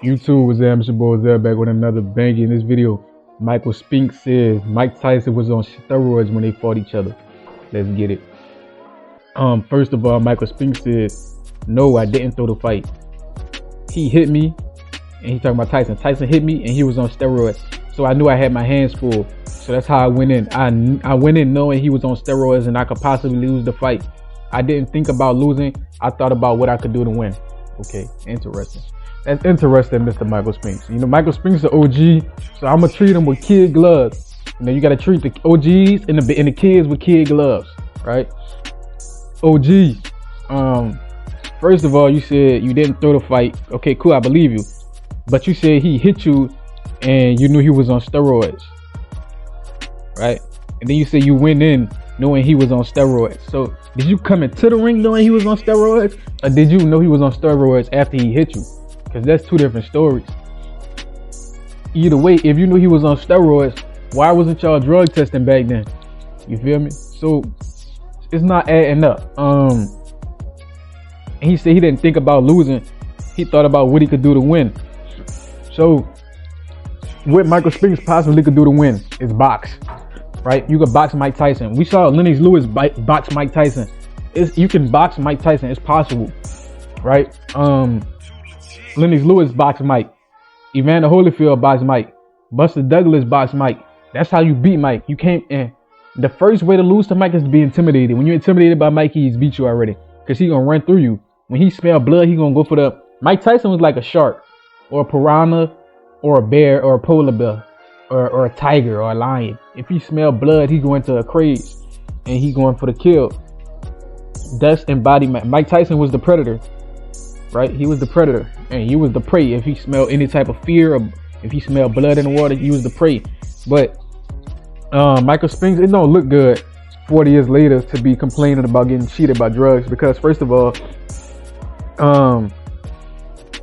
YouTube was It's your boy Zeb back with another banger. In this video, Michael Spinks says Mike Tyson was on steroids when they fought each other. Let's get it. First of all, Michael Spinks said, no, I didn't throw the fight. He hit me, and he talking about Tyson. Tyson hit me, and he was on steroids. So I knew I had my hands full. So that's how I went in. I went in knowing he was on steroids and I could possibly lose the fight. I didn't think about losing. I thought about what I could do to win. Okay, interesting. That's interesting, Mr. Michael Spinks. You know, Michael Spinks is an OG, so I'm gonna treat him with kid gloves. You know, you gotta treat the OGs and the kids with kid gloves, right? OG. First of all, you said you didn't throw the fight. Okay, cool, I believe you. But you said he hit you and you knew he was on steroids, right? And then you said you went in knowing he was on steroids. So did you come into the ring knowing he was on steroids, or did you know he was on steroids after he hit you? Because that's two different stories. Either way, if you knew he was on steroids, why wasn't y'all drug testing back then? You feel me? So it's not adding up. And he said he didn't think about losing. He thought about what he could do to win. So what Michael Spinks possibly could do to win is box, right? You could box Mike Tyson. We saw Lennox Lewis box Mike Tyson. You can box Mike Tyson. It's possible, right? Lennox Lewis boxed Mike. Evander Holyfield boxed Mike. Buster Douglas boxed Mike. That's how you beat Mike. You can't. The first way to lose to Mike is to be intimidated. When you're intimidated by Mike, he's beat you already, because he's gonna run through you. When he smell blood, he's gonna go for the. Mike Tyson was like a shark, or a piranha, or a bear, or a polar bear, or a tiger, or a lion. If he smell blood, he's going to a craze, and he's going for the kill. That's embodiment. Mike Tyson was the predator, right? He was the predator, and you was the prey. If he smelled any type of fear, or if he smelled blood in the water, you was the prey. But Michael Spinks, it don't look good 40 years later to be complaining about getting cheated by drugs, because first of all,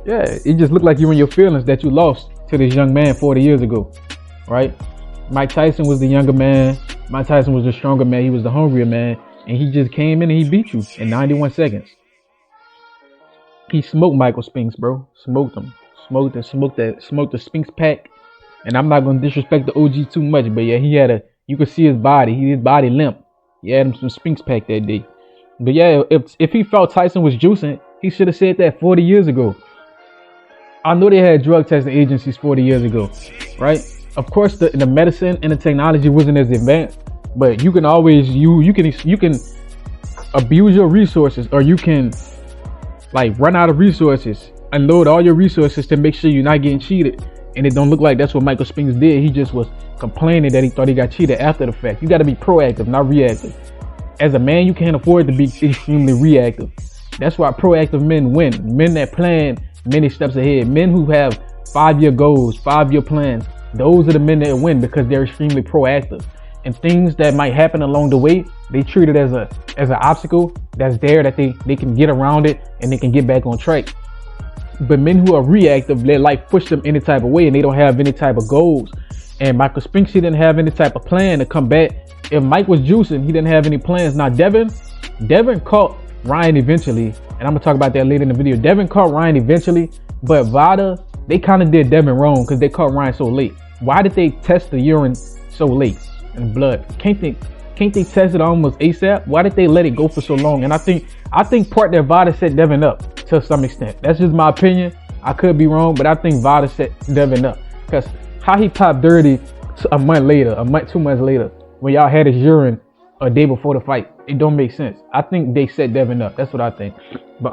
yeah, it just looked like you in your feelings that you lost to this young man 40 years ago, right? Mike Tyson was the younger man. Mike Tyson was the stronger man. He was the hungrier man, and he just came in and he beat you in 91 seconds. He smoked Michael Spinks, bro. Smoked him. Smoked the Spinks pack. And I'm not gonna disrespect the OG too much, but yeah, he had you could see his body. His body limp. He had him some Spinks pack that day. But yeah, if he felt Tyson was juicing, he should have said that 40 years ago. I know they had drug testing agencies 40 years ago, right? Of course, the medicine and the technology wasn't as advanced, but you can always you can abuse your resources, or you can like run out of resources, unload all your resources to make sure you're not getting cheated. And it don't look like that's what Michael Spinks did. He just was complaining that he thought he got cheated after the fact. You got to be proactive, not reactive. As a man, you can't afford to be extremely reactive. That's why proactive men win. Men that plan many steps ahead. Men who have 5-year goals, 5-year plans. Those are the men that win, because they're extremely proactive. And things that might happen along the way, they treat it as an obstacle that's there, that they can get around it and they can get back on track. But men who are reactive, let life push them any type of way, and they don't have any type of goals. And Michael Spinks, he didn't have any type of plan to come back. If Mike was juicing, he didn't have any plans. Now Devin caught Ryan eventually, and I'm gonna talk about that later in the video. Devin caught Ryan eventually, but VADA, they kind of did Devin wrong because they caught Ryan so late. Why did they test the urine so late and blood? Can't they test it almost ASAP? Why did they let it go for so long? And I think part that VADA set Devin up to some extent. That's just my opinion. I could be wrong, but I think VADA set Devin up, because how he popped dirty a month later, 2 months later, when y'all had his urine a day before the fight, it don't make sense. I think they set Devin up. That's what I think. But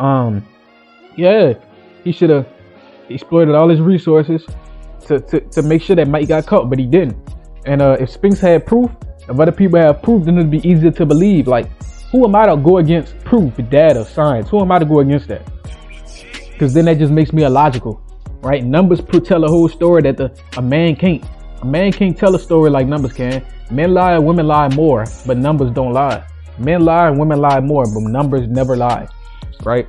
yeah, he should have exploited all his resources to make sure that Mike got caught, but he didn't. And if Spinks had proof, if other people have proof, then it'd be easier to believe. Like, who am I to go against proof, data, science? Who am I to go against that? Because then that just makes me illogical, right? Numbers tell a whole story that a man can't. A man can't tell a story like numbers can. Men lie, women lie more, but numbers don't lie. Men lie and women lie more, but numbers never lie, right?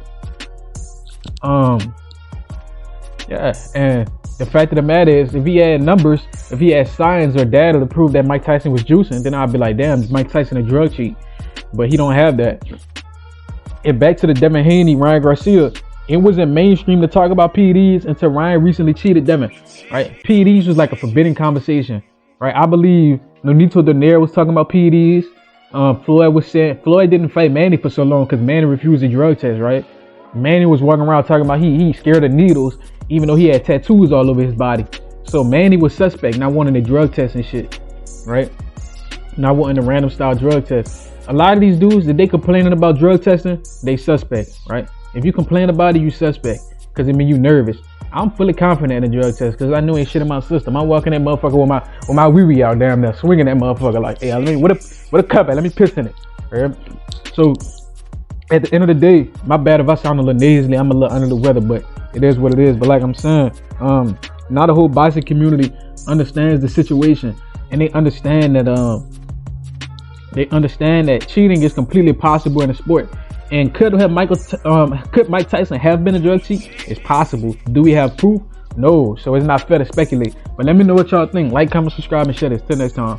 Yeah, and the fact of the matter is, if he had numbers, if he had science or data to prove that Mike Tyson was juicing, then I'd be like, damn, is Mike Tyson a drug cheat? But he don't have that. And back to the Devin Haney, Ryan Garcia, it wasn't mainstream to talk about PEDs until Ryan recently cheated Devin, right? PEDs was like a forbidden conversation, right? I believe Nonito Donaire was talking about PEDs. Floyd was saying Floyd didn't fight Manny for so long because Manny refused the drug test, right? Manny was walking around talking about he scared of needles, even though he had tattoos all over his body. So Manny was suspect, not wanting the drug test and shit, right? Not wanting the random style drug test. A lot of these dudes that they complaining about drug testing, they suspect, right? If you complain about it, you suspect, because it mean you nervous. I'm fully confident in the drug test because I know ain't shit in my system. I'm walking that motherfucker with my wee out damn there, swinging that motherfucker like, hey, let me what a cup at, let me piss in it. Right? So at the end of the day, my bad if I sound a little nasally, I'm a little under the weather, but it is what it is. But like I'm saying, now the whole boxing community understands the situation, and they understand that cheating is completely possible in the sport. And could Mike Tyson have been a drug cheat? It's possible. Do we have proof? No. So it's not fair to speculate. But let me know what y'all think. Like, comment, subscribe, and share this. Till next time.